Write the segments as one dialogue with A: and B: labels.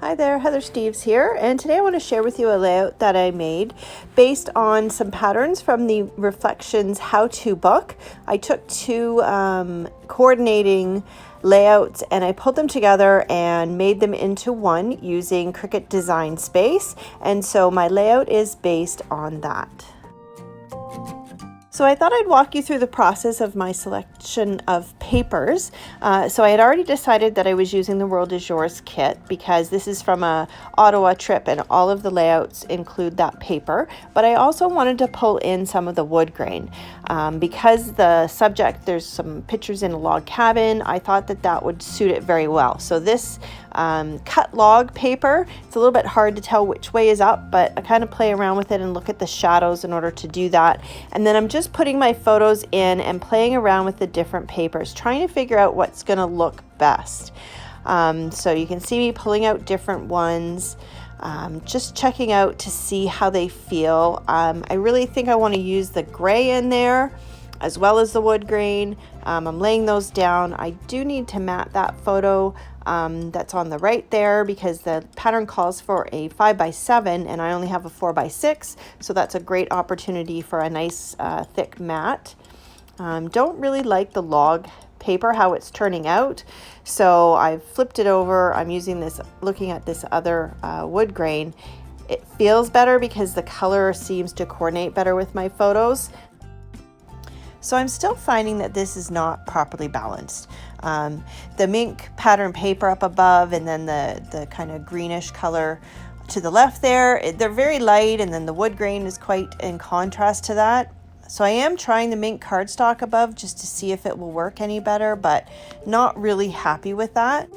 A: Hi there, Heather Steves here, and today I want to share with you a layout that I made based on some patterns from the Reflections how-to book. I took two coordinating layouts and I pulled them together and made them into one using Cricut Design Space, and so my layout is based on that. So I thought I'd walk you through the process of my selection of papers. So I had already decided that I was using the World is Yours kit because this is from a Ottawa trip and all of the layouts include that paper. But I also wanted to pull in some of the wood grain. Because the subject, there's some pictures in a log cabin, I thought that that would suit it very well. So this cut log paper, it's a little bit hard to tell which way is up, but I kind of play around with it and look at the shadows in order to do that. And then I'm just putting my photos in and playing around with the different papers, trying to figure out what's going to look best. So you can see me pulling out different ones, just checking out to see how they feel. I really think I want to use the gray in there as well as the wood grain. I'm laying those down. I do need to mat that photo that's on the right there because the pattern calls for a 5x7 and I only have a 4x6, so that's a great opportunity for a nice thick mat. Don't really like the log paper, how it's turning out, so I've flipped it over. I'm using this, looking at this other wood grain. It feels better because the color seems to coordinate better with my photos. So I'm still finding that this is not properly balanced. The mink pattern paper up above and then the kind of greenish color to the left there, they're very light, and then the wood grain is quite in contrast to that. So I am trying the mink cardstock above just to see if it will work any better, but not really happy with that.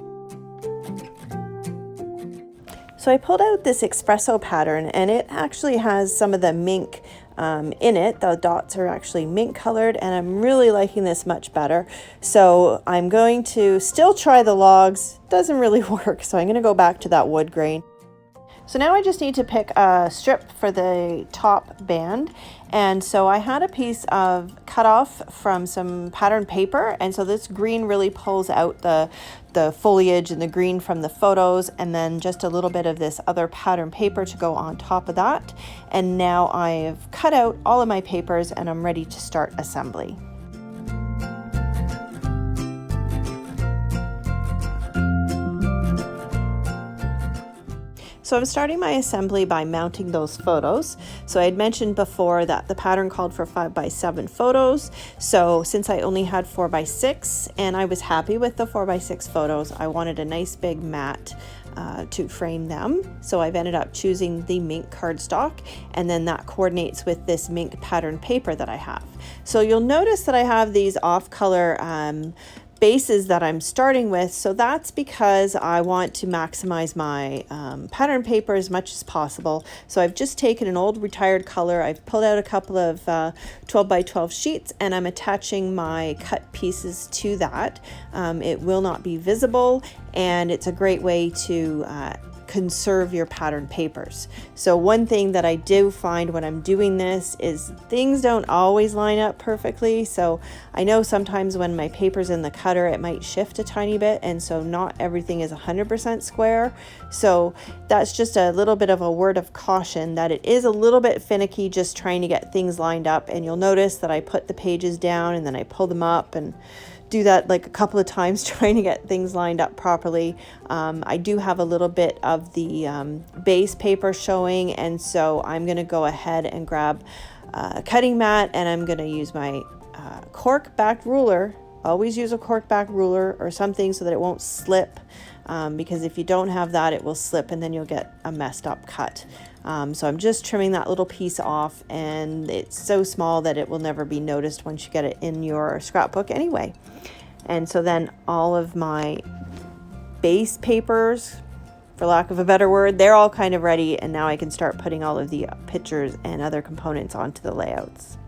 A: So I pulled out this espresso pattern and it actually has some of the mink in it. The dots are actually mink colored and I'm really liking this much better. So I'm going to still try the logs. Doesn't really work, so I'm going to go back to that wood grain. So now I just need to pick a strip for the top band, and so I had a piece of cut off from some pattern paper, and so this green really pulls out the foliage and the green from the photos, and then just a little bit of this other pattern paper to go on top of that. And now I've cut out all of my papers and I'm ready to start assembly. So I'm starting my assembly by mounting those photos. So I had mentioned before that the pattern called for 5x7 photos. So since I only had 4x6 and I was happy with the 4x6 photos, I wanted a nice big mat to frame them. So I've ended up choosing the mink cardstock, and then that coordinates with this mink pattern paper that I have. So you'll notice that I have these off-color bases that I'm starting with, so that's because I want to maximize my pattern paper as much as possible. So I've just taken an old retired color, I've pulled out a couple of 12x12 sheets, and I'm attaching my cut pieces to that. It will not be visible, and it's a great way to conserve your pattern papers. So one thing that I do find when I'm doing this is things don't always line up perfectly. So I know sometimes when my paper's in the cutter it might shift a tiny bit, and so not everything is 100% square. So that's just a little bit of a word of caution that it is a little bit finicky just trying to get things lined up. And you'll notice that I put the pages down and then I pull them up and do that like a couple of times trying to get things lined up properly. I do have a little bit of the base paper showing, and so I'm going to go ahead and grab a cutting mat, and I'm going to use my cork backed ruler. Always use a cork back ruler or something so that it won't slip, because if you don't have that it will slip and then you'll get a messed up cut. So I'm just trimming that little piece off, and it's so small that it will never be noticed once you get it in your scrapbook anyway. And so then all of my base papers, for lack of a better word, they're all kind of ready, and now I can start putting all of the pictures and other components onto the layouts.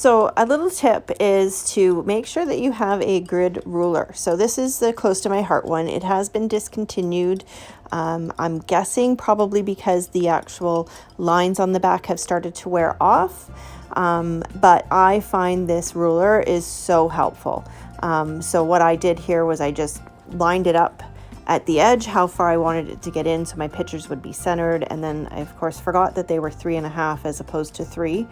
A: So a little tip is to make sure that you have a grid ruler. So this is the Close to My Heart one. It has been discontinued. I'm guessing probably because the actual lines on the back have started to wear off. But I find this ruler is so helpful. So what I did here was I just lined it up at the edge how far I wanted it to get in so my pictures would be centered, and then I of course forgot that they were 3.5 as opposed to 3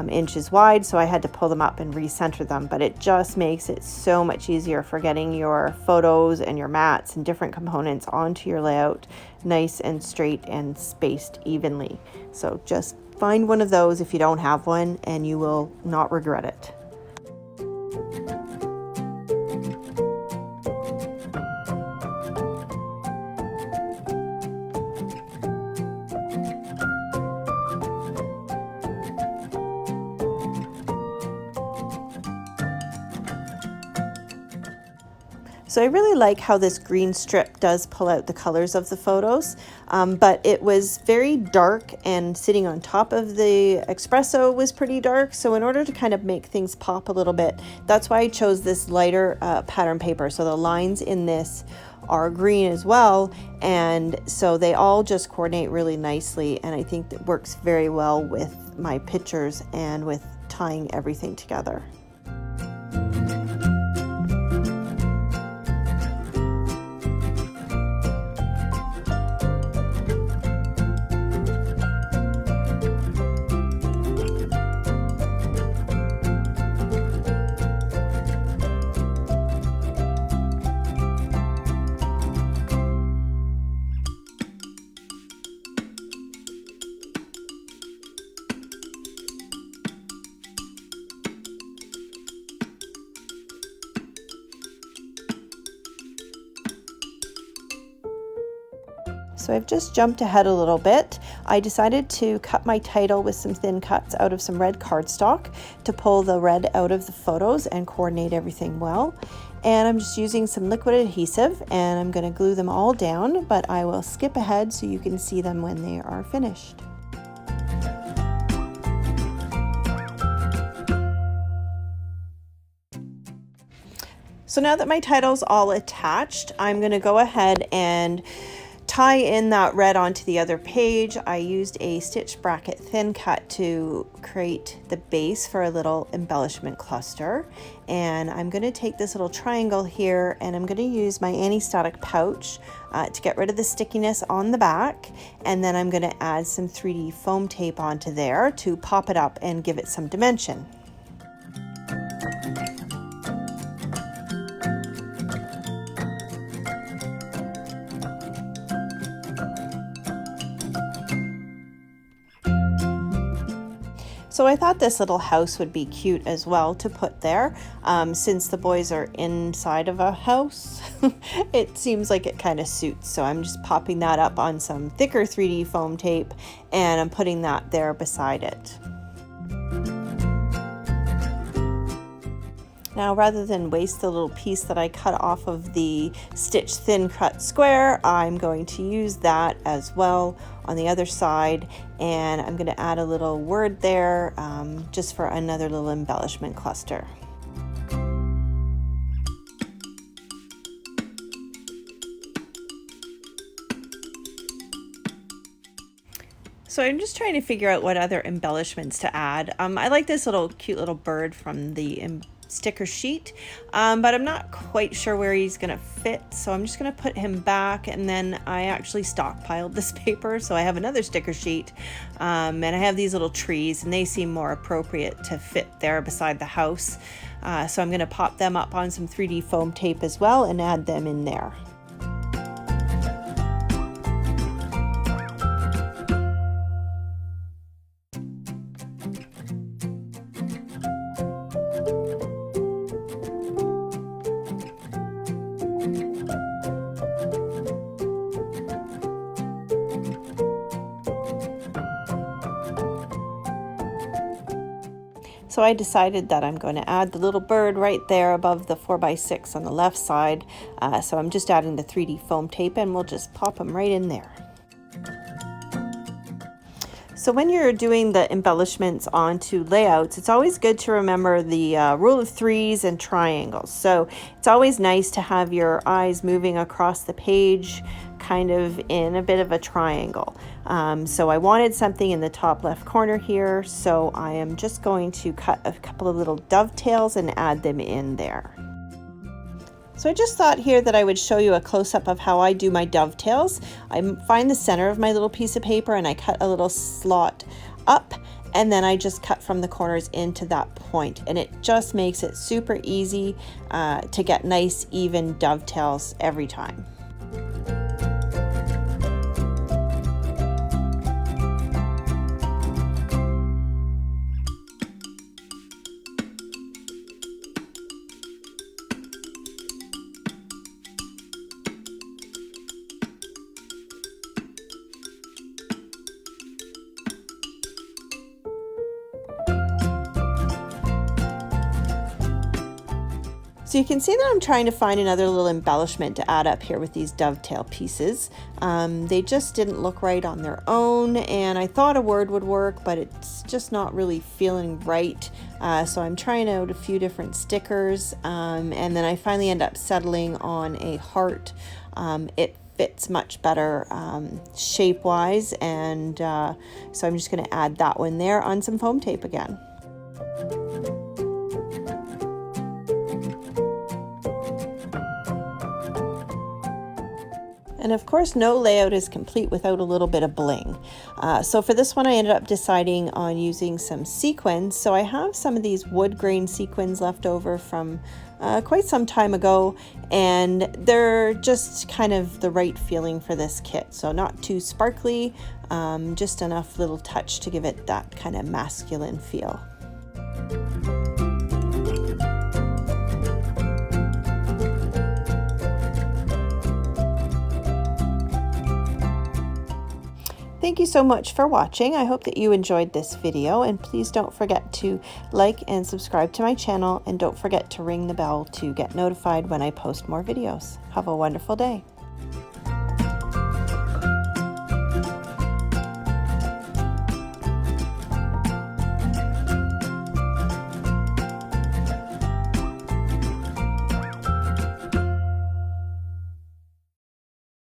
A: inches wide, so I had to pull them up and recenter them. But it just makes it so much easier for getting your photos and your mats and different components onto your layout nice and straight and spaced evenly. So just find one of those if you don't have one, and you will not regret it. So I really like how this green strip does pull out the colors of the photos, but it was very dark, and sitting on top of the espresso was pretty dark. So in order to kind of make things pop a little bit, that's why I chose this lighter pattern paper. So the lines in this are green as well, and so they all just coordinate really nicely, and I think that works very well with my pictures and with tying everything together. So I've just jumped ahead a little bit. I decided to cut my title with some thin cuts out of some red cardstock to pull the red out of the photos and coordinate everything well. And I'm just using some liquid adhesive, and I'm going to glue them all down, but I will skip ahead so you can see them when they are finished. So now that my title's all attached, I'm going to go ahead and tie in that red onto the other page. I used a stitch bracket thin cut to create the base for a little embellishment cluster, and I'm going to take this little triangle here, and I'm going to use my anti-static pouch to get rid of the stickiness on the back, and then I'm going to add some 3D foam tape onto there to pop it up and give it some dimension. So I thought this little house would be cute as well to put there. Since the boys are inside of a house, it seems like it kind of suits. So I'm just popping that up on some thicker 3D foam tape, and I'm putting that there beside it. Now, rather than waste the little piece that I cut off of the stitch thin cut square, I'm going to use that as well on the other side, and I'm going to add a little word there just for another little embellishment cluster. So I'm just trying to figure out what other embellishments to add. I like this cute little bird from the sticker sheet, but I'm not quite sure where he's gonna fit, so I'm just gonna put him back. And then I actually stockpiled this paper, so I have another sticker sheet, and I have these little trees, and they seem more appropriate to fit there beside the house, so I'm gonna pop them up on some 3D foam tape as well and add them in there. So I decided that I'm going to add the little bird right there above the 4x6 on the left side. So I'm just adding the 3D foam tape, and we'll just pop them right in there. So when you're doing the embellishments onto layouts, it's always good to remember the rule of threes and triangles. So it's always nice to have your eyes moving across the page kind of in a bit of a triangle. So I wanted something in the top left corner here, so I am just going to cut a couple of little dovetails and add them in there. So I just thought here that I would show you a close-up of how I do my dovetails. I find the center of my little piece of paper and I cut a little slot up, and then I just cut from the corners into that point, and it just makes it super easy to get nice even dovetails every time. So you can see that I'm trying to find another little embellishment to add up here with these dovetail pieces. They just didn't look right on their own, and I thought a word would work, but it's just not really feeling right. So I'm trying out a few different stickers, and then I finally end up settling on a heart. It fits much better shape-wise, and so I'm just going to add that one there on some foam tape again. And of course, no layout is complete without a little bit of bling. So for this one, I ended up deciding on using some sequins. So I have some of these wood grain sequins left over from quite some time ago, and they're just kind of the right feeling for this kit. So not too sparkly, just enough little touch to give it that kind of masculine feel. Thank you so much for watching. I hope that you enjoyed this video, and please don't forget to like and subscribe to my channel, and don't forget to ring the bell to get notified when I post more videos. Have a wonderful day.